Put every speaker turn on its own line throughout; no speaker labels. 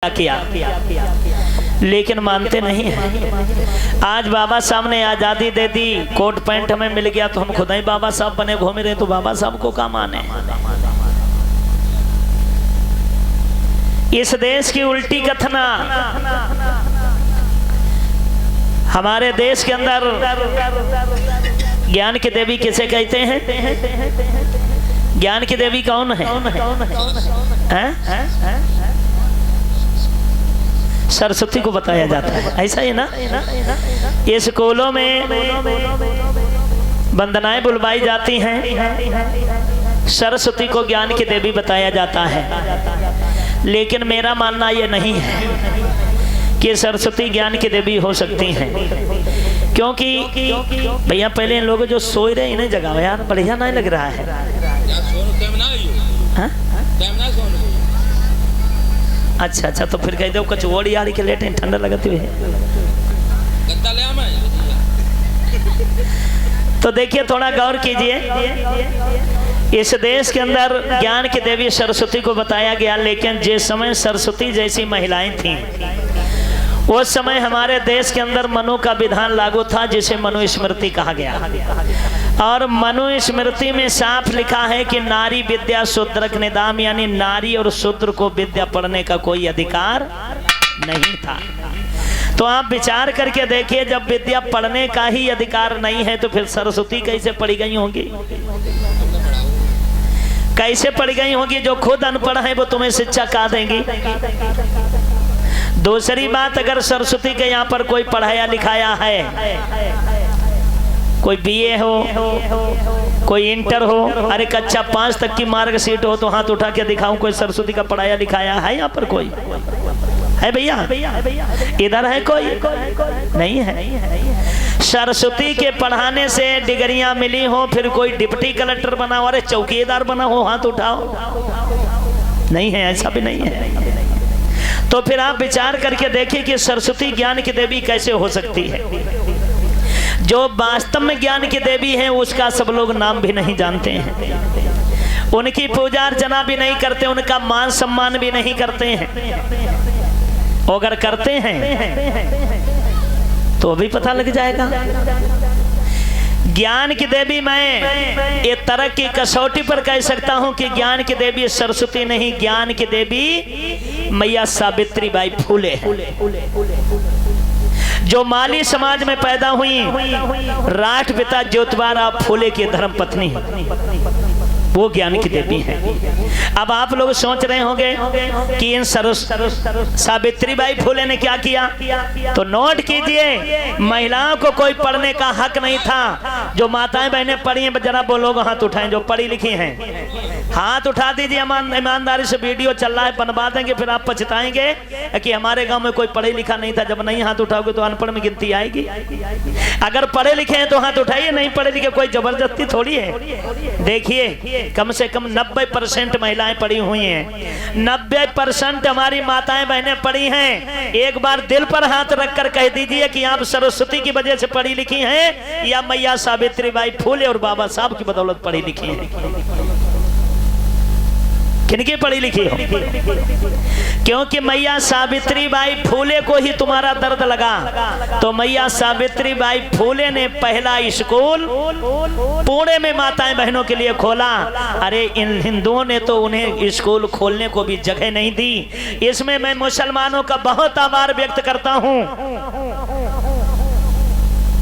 किया, लेकिन मानते नहीं हैं। आज बाबा साहब ने आज़ादी दे दी, कोट पैंट हमें मिल गया तो हम खुद ही बाबा साहब बने घूम रहे, तो बाबा साहब को क्या माने। इस देश की उल्टी कथना, हमारे देश के अंदर ज्ञान की देवी किसे कहते हैं? ज्ञान की देवी कौन है? सरस्वती को बताया जाता है, ऐसा ही ना। ये स्कूलों में वंदनाएं बुलवाई जाती हैं, सरस्वती को ज्ञान की देवी बताया जाता है। लेकिन मेरा मानना ये नहीं है कि सरस्वती ज्ञान की देवी हो सकती हैं, क्योंकि भैया पहले इन लोग जो सोए रहे इन्हें जगाओ यार, बढ़िया नहीं लग रहा है। अच्छा अच्छा, तो फिर कह दो कचौड़ी यारी के लेटे ठंडा लगती हुई। तो देखिए, थोड़ा गौर कीजिए, इस देश के अंदर ज्ञान की देवी सरस्वती को बताया गया, लेकिन जिस समय सरस्वती जैसी महिलाएं थीं उस समय हमारे देश के अंदर मनु का विधान लागू था, जिसे मनु स्मृति कहा गया। और मनु स्मृति में साफ लिखा है कि नारी विद्या शूद्रक निदाम, यानी नारी और शूद्र को विद्या पढ़ने का कोई अधिकार नहीं था। तो आप विचार करके देखिए, जब विद्या पढ़ने का ही अधिकार नहीं है तो फिर सरस्वती कैसे पढ़ी गई होंगी? कैसे पढ़ी गई होंगी? जो खुद अनपढ़ है वो तुम्हें शिक्षा कहाँ देंगी? दूसरी बात, अगर सरस्वती के यहाँ पर कोई पढ़ाया लिखाया है, कोई बीए हो, कोई इंटर हो, अरे कक्षा 5 तक की मार्कशीट हो, तो हाथ उठा के दिखाऊं कोई सरस्वती का पढ़ाया लिखाया है यहाँ पर? कोई है भैया? इधर है कोई? नहीं है। सरस्वती के पढ़ाने से डिग्रियां मिली हो, फिर कोई डिप्टी कलेक्टर बना हो, अरे चौकीदार बना हो, हाथ उठाओ। नहीं है, ऐसा भी नहीं है। तो फिर आप विचार करके देखिए कि सरस्वती ज्ञान की देवी कैसे हो सकती है। जो वास्तव में ज्ञान की देवी है उसका सब लोग नाम भी नहीं जानते हैं, उनकी पूजा अर्चना भी नहीं करते, उनका मान सम्मान भी नहीं करते हैं। अगर करते हैं तो भी पता लग जाएगा। ज्ञान की देवी, मैं ये तरह की कसौटी पर कह सकता हूं कि ज्ञान की देवी सरस्वती नहीं, ज्ञान की देवी मैया सावित्री बाई फूले है, जो माली समाज में पैदा हुई, राष्ट्रपिता ज्योतिबा फूले की धर्मपत्नी, वो ज्ञान की देवी है। अब आप लोग सोच रहे होंगे कि इन सावित्री बाई फूले ने क्या किया, तो नोट कीजिए, महिलाओं को कोई पढ़ने का हक नहीं था। जो माताएं बहनें पढ़ी हैं, जरा वो लोग हाथ उठाएं जो पढ़ी लिखी हैं, हाथ उठा दीजिए। ईमानदारी से वीडियो चल रहा है, बनवा देंगे, फिर आप पछताएंगे कि हमारे गांव में कोई पढ़े लिखा नहीं था। जब नहीं हाथ उठाओगे तो अनपढ़ में गिनती आएगी। अगर पढ़े लिखे हैं तो हाथ उठाइए, नहीं पढ़े लिखे कोई जबरदस्ती थोड़ी है। देखिए, कम से कम 90% महिलाएं पढ़ी हुई हैं, 90% हमारी माताएं बहनें पढ़ी हैं। एक बार दिल पर हाथ रखकर कह दीजिए कि आप सरस्वती की वजह से पढ़ी लिखी हैं या मैया सावित्री बाई फूले और बाबा साहब की बदौलत पढ़ी लिखी हैं। किनकी पढ़ी लिखी हो? क्योंकि मैया सावित्री बाई फूले को ही तुम्हारा दर्द लगा, तो मैया सावित्री बाई फूले ने पहला स्कूल पुणे में माताएं बहनों के लिए खोला। अरे इन हिंदुओं ने तो उन्हें स्कूल खोलने को भी जगह नहीं दी। इसमें मैं मुसलमानों का बहुत आभार व्यक्त करता हूं।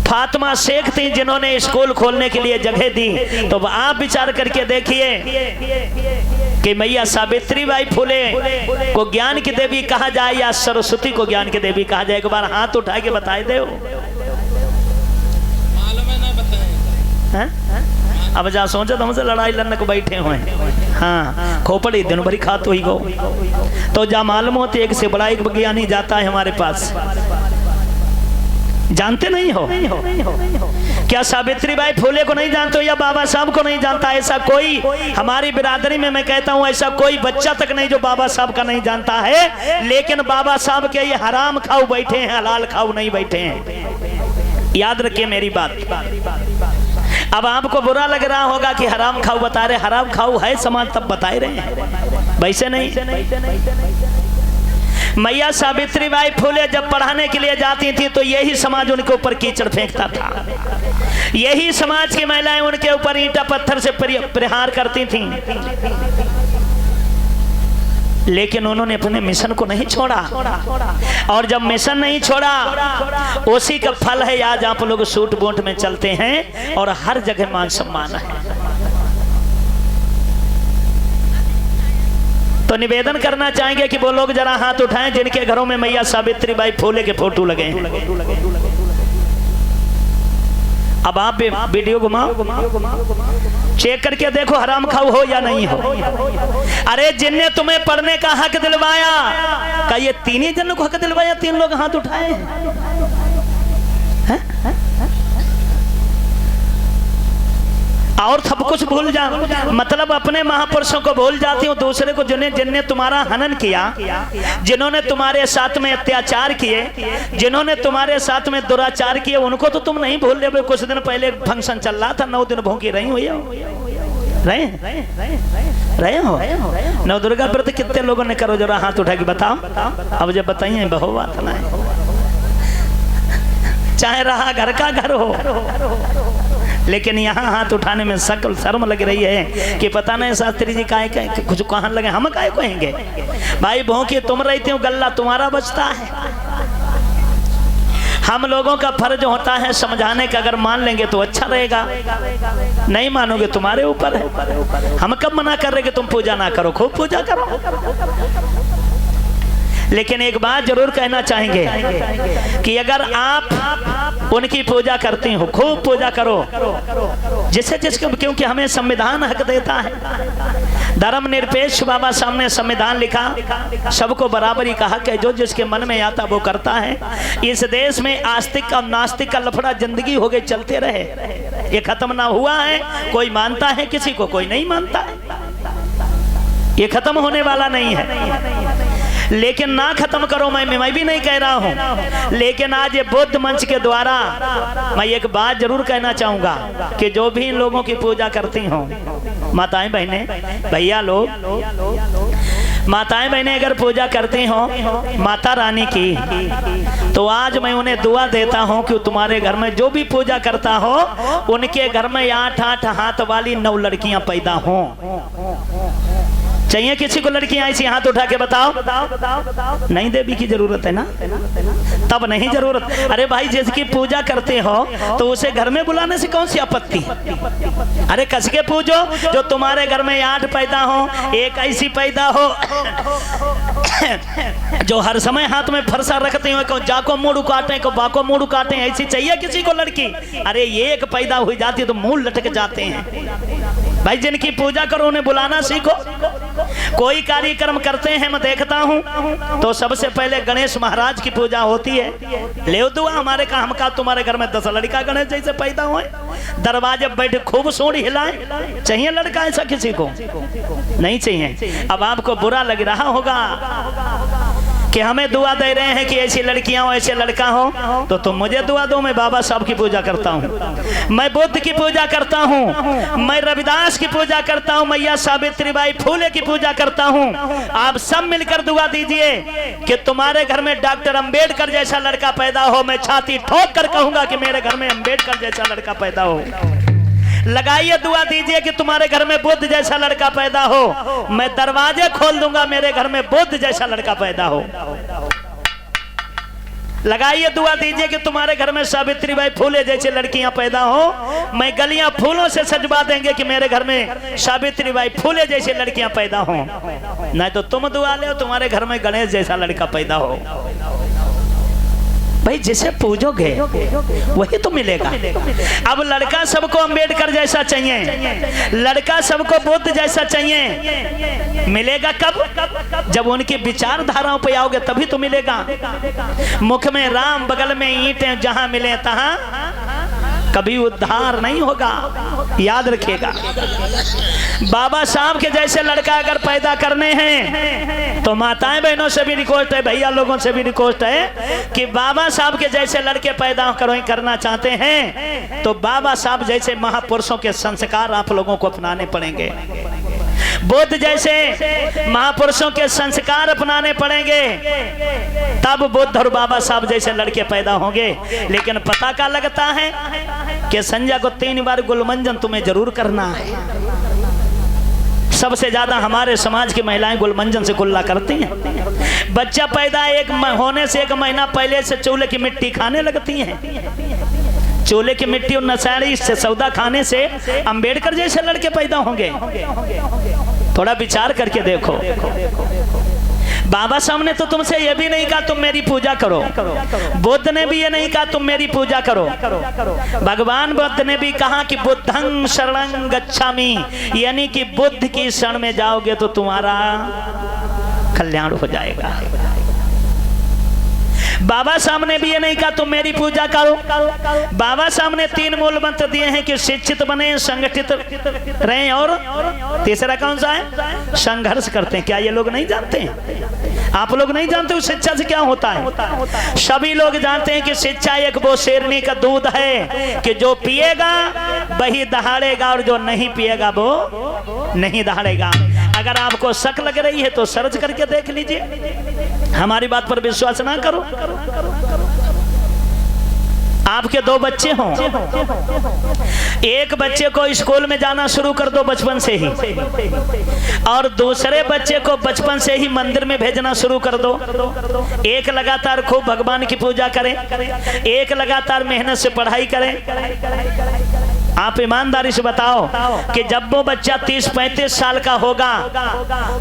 फातिमा शेख थी जिन्होंने स्कूल खोलने के लिए जगह दी। तो आप विचार करके देखिए कि मैया सावित्री बाई फूले को ज्ञान की देवी कहा जाए या सरस्वती को ज्ञान की देवी कहा जाए? एक बार हाथ उठा के बताए दो। अब जा सोचा तो हमसे लड़ाई लड़ने को बैठे हुए हैं। हाँ, खोपड़ी दिन भरी खा तो ही गो, तो जा मालूम होती एक से बड़ा एक विज्ञानी जाता है हमारे पास। जानते नहीं हो क्या? सावित्री बाई फूले को नहीं जानते हो या बाबा साहब को नहीं जानता? ऐसा कोई हमारी बिरादरी में, मैं कहता हूं ऐसा कोई बच्चा तक नहीं जो बाबा साहब का नहीं जानता है। लेकिन बाबा साहब के ये हराम खाऊ बैठे हैं, हलाल खाऊ नहीं बैठे हैं। याद रखिए मेरी बात। अब आपको बुरा लग रहा होगा कि हराम खाऊ बता रहे, हराम खाऊ है समाज तब बताए रहे हैं, वैसे नहीं। मैया सावित्री बाई फुले जब पढ़ाने के लिए जाती थी तो यही समाज उनके ऊपर कीचड़ फेंकता था, यही समाज की महिलाएं उनके ऊपर ईंटा पत्थर से प्रहार करती थीं। लेकिन उन्होंने अपने मिशन को नहीं छोड़ा, और जब मिशन नहीं छोड़ा उसी का फल है आज आप लोग सूट बूट में चलते हैं और हर जगह मान सम्मान है। तो निवेदन करना चाहेंगे कि वो लोग जरा हाथ उठाएं जिनके घरों में मैया सावित्री बाई फुले के फोटो लगे हैं। अब आप वीडियो घुमाओ, चेक करके देखो हराम खाओ हो या नहीं हो। अरे जिनने तुम्हें पढ़ने का हक दिलवाया, क्या ये तीन ही जन को हक दिलवाया? 3 लोग हाथ उठाए हैं? और सब कुछ भूल जा, मतलब अपने महापुरुषों को भूल जाती हूँ, दूसरे को जिन्हें तुम्हारा हनन किया, जिन्होंने तुम्हारे साथ में अत्याचार किए, जिन्होंने तुम्हारे साथ में दुराचार किए, उनको तो तुम नहीं भूल रहे। कुछ दिन पहले फंक्शन चल रहा था, 9 दिन भूखी रही हुई रहे हो। नव दुर्गा व्रत कितने लोगों ने करो? जरा हाथ उठा के बताओ। अब जब बताइए बहु बात ना है, चाहे रहा घर का घर हो, लेकिन यहाँ हाथ उठाने में सकल शर्म लग रही है कि पता नहीं शास्त्री जी काहे कुछ कहाँ लगे, हम काहे कहेंगे? भाई भौंकी तुम रहती हो, गल्ला तुम्हारा बचता है। हम लोगों का फर्ज होता है समझाने का, अगर मान लेंगे तो अच्छा रहेगा, नहीं मानोगे तुम्हारे ऊपर है। हम कब मना कर रहे कि तुम पूजा ना करो, खूब पूजा करो। लेकिन एक बात जरूर कहना चाहेंगे कि अगर आप उनकी पूजा करती हो, खूब पूजा करो, जिससे जिसको, क्योंकि हमें संविधान हक देता है। धर्म निरपेक्ष बाबा साहब ने संविधान लिखा, सबको बराबरी का हक है, जो जिसके मन में आता वो करता है। इस देश में आस्तिक और नास्तिक का लफड़ा जिंदगी हो गई, चलते रहे, ये खत्म ना हुआ है। कोई मानता है किसी को, कोई नहीं मानता है, ये खत्म होने वाला नहीं है। लेकिन ना खत्म करो, मैं भी नहीं कह रहा हूं, लेकिन आज ये बुद्ध मंच के द्वारा मैं एक बात जरूर कहना चाहूंगा कि जो भी इन लोगों की पूजा करती हों, माताएं बहनें, भैया लोग, माताएं बहनें अगर पूजा करती हों माता रानी की, तो आज मैं उन्हें दुआ देता हूं कि तुम्हारे घर में जो भी पूजा करता हो, उनके घर में 8-8 हाथ वाली 9 लड़कियां पैदा हों। चाहिए किसी को लड़कियां ऐसी? हाथ उठा के बताओ। नहीं देवी की जरूरत है ना, तब नहीं जरूरत। अरे भाई जिसकी पूजा करते हो तो उसे घर में बुलाने से कौन सी आपत्ति? अरे कस के पूजो, जो तुम्हारे घर में 8 पैदा हो, एक ऐसी पैदा हो जो हर समय हाथ में फरसा रखते हो, को जाको मुड़ काटे, को बाको मुड़ काटे, ऐसी चाहिए किसी को लड़की? अरे ये एक पैदा हुई जाती है तो मूल लटक जाते हैं। भाई जिनकी पूजा करो उन्हें बुलाना सीखो। कोई कार्यक्रम करते हैं मैं देखता हूँ तो सबसे पहले गणेश महाराज की पूजा होती है, ले दुआ हमारे का, हमका तुम्हारे घर में 10 लड़का गणेश जैसे पैदा हुए, दरवाजे बैठे खूब सोड़ी हिलाए। चाहिए लड़का ऐसा किसी को? नहीं चाहिए। अब आपको बुरा लग रहा होगा कि हमें दुआ दे रहे हैं कि ऐसी लड़कियां हो, ऐसे लड़का हो, तो तुम मुझे दुआ दो। मैं बाबा साहब की पूजा करता हूँ, मैं बुद्ध की पूजा करता हूँ, मैं रविदास की पूजा करता हूँ, मैया सावित्री बाई फुले की पूजा करता हूँ। आप सब मिलकर दुआ दीजिए कि तुम्हारे घर में डॉक्टर अंबेडकर जैसा लड़का पैदा हो। मैं छाती ठोक कर कहूंगा कि मेरे घर में अंबेडकर जैसा लड़का पैदा हो। लगाइए दुआ दीजिए कि तुम्हारे घर में बुद्ध जैसा लड़का पैदा हो। मैं दरवाजे खोल दूंगा, मेरे घर में बुद्ध जैसा लड़का पैदा हो। लगाइए दुआ दीजिए कि तुम्हारे घर में सावित्री बाई फुले जैसे लड़कियां पैदा हो। मैं गलियां फूलों से सजवा देंगे कि मेरे घर में सावित्री बाई फुले जैसे लड़कियां पैदा हो। नहीं तो तुम दुआ ले तुम्हारे घर में गणेश जैसा लड़का पैदा हो। भाई जिसे पूजोगे वही तो मिलेगा। अब लड़का सबको अंबेडकर जैसा चाहिए, लड़का सबको बुद्ध जैसा चाहिए, मिलेगा कब? जब उनकी विचारधाराओं पे आओगे तभी तो मिलेगा। मुख में राम, बगल में ईंटें, जहां मिले तहां कभी उद्धार नहीं होगा, याद रखिएगा। बाबा साहब के जैसे लड़का अगर पैदा करने हैं तो माताएं बहनों से भी रिक्वेस्ट है, भैया लोगों से भी रिक्वेस्ट है कि बाबा साहब के जैसे लड़के पैदा करना चाहते हैं तो बाबा साहब जैसे महापुरुषों के संस्कार आप लोगों को अपनाने पड़ेंगे। बुद्ध जैसे महापुरुषों के संस्कार अपनाने पड़ेंगे, तब बुद्ध और बाबा साहब जैसे लड़के पैदा होंगे। लेकिन पता क्या लगता है कि संजय को 3 बार गुलमंजन तुम्हें जरूर करना है। सबसे ज्यादा हमारे समाज की महिलाएं गुलमंजन से गुल्ला करती हैं। बच्चा पैदा होने से 1 महीना पहले से चूल्हे की मिट्टी खाने लगती हैं। चूल्हे की मिट्टी और नशाड़ी से सौदा खाने से अंबेडकर जैसे लड़के पैदा होंगे। थोड़ा विचार करके देखो। बाबा साहब ने तो तुमसे ये भी नहीं कहा तुम मेरी पूजा करो, बुद्ध ने भी ये नहीं कहा तुम मेरी पूजा करो। भगवान बुद्ध ने भी कहा कि बुद्धं शरणं गच्छामि, यानी कि बुद्ध की शरण में जाओगे तो तुम्हारा कल्याण हो जाएगा। बाबा साहब ने भी ये नहीं कहा तुम मेरी पूजा करो। बाबा साहब ने 3 मूल मंत्र दिए हैं कि शिक्षित बने, संगठित रहें, और तीसरा कौन सा है? संघर्ष करते हैं। क्या ये लोग नहीं जानते हैं? आप लोग नहीं जानते उस शिक्षा से क्या होता है? सभी लोग जानते हैं कि शिक्षा एक वो शेरनी का दूध है कि जो पिएगा वही दहाड़ेगा और जो नहीं पिएगा वो नहीं दहाड़ेगा। अगर आपको शक लग रही है तो सर्च करके देख लीजिए, हमारी बात पर विश्वास ना करो। आपके 2 बच्चे हों, एक बच्चे को स्कूल में जाना शुरू कर दो बचपन से ही, और दूसरे बच्चे को बचपन से ही मंदिर में भेजना शुरू कर दो। एक लगातार खूब भगवान की पूजा करे, एक लगातार मेहनत से पढ़ाई करे। आप ईमानदारी से बताओ कि जब वो बच्चा 30-35 साल का होगा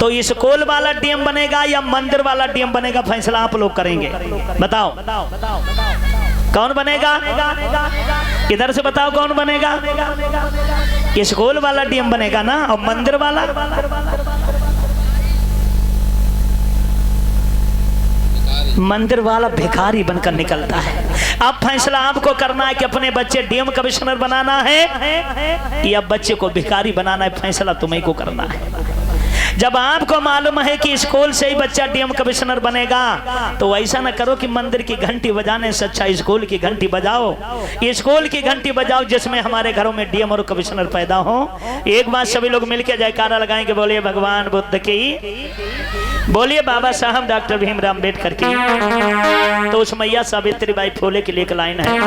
तो स्कूल वाला डीएम बनेगा या मंदिर वाला डीएम बनेगा? फैसला आप लोग करेंगे। बताओ कौन बनेगा? इधर से बताओ कौन बनेगा? स्कूल वाला डीएम बनेगा ना, और मंदिर वाला? मंदिर वाला भिखारी बनकर निकलता है। अब फैसला आपको करना है कि अपने बच्चे डीएम कमिश्नर बनाना है या बच्चे को भिखारी बनाना है। फैसला तुम्हें को करना है। जब आपको मालूम है कि स्कूल से ही बच्चा डीएम कमिश्नर बनेगा तो ऐसा ना करो कि मंदिर की घंटी बजाने से अच्छा स्कूल की घंटी बजाओ। स्कूल की घंटी बजाओ जिसमें हमारे घरों में डीएम और कमिश्नर पैदा हो। एक बार सभी लोग मिलकर जयकारा लगाएंगे, बोलिए भगवान बुद्ध की, बोलिए बाबा साहब डॉक्टर भीमराव अम्बेडकर की। तो उस मैया सावित्रीबाई फुले की एक लाइन है,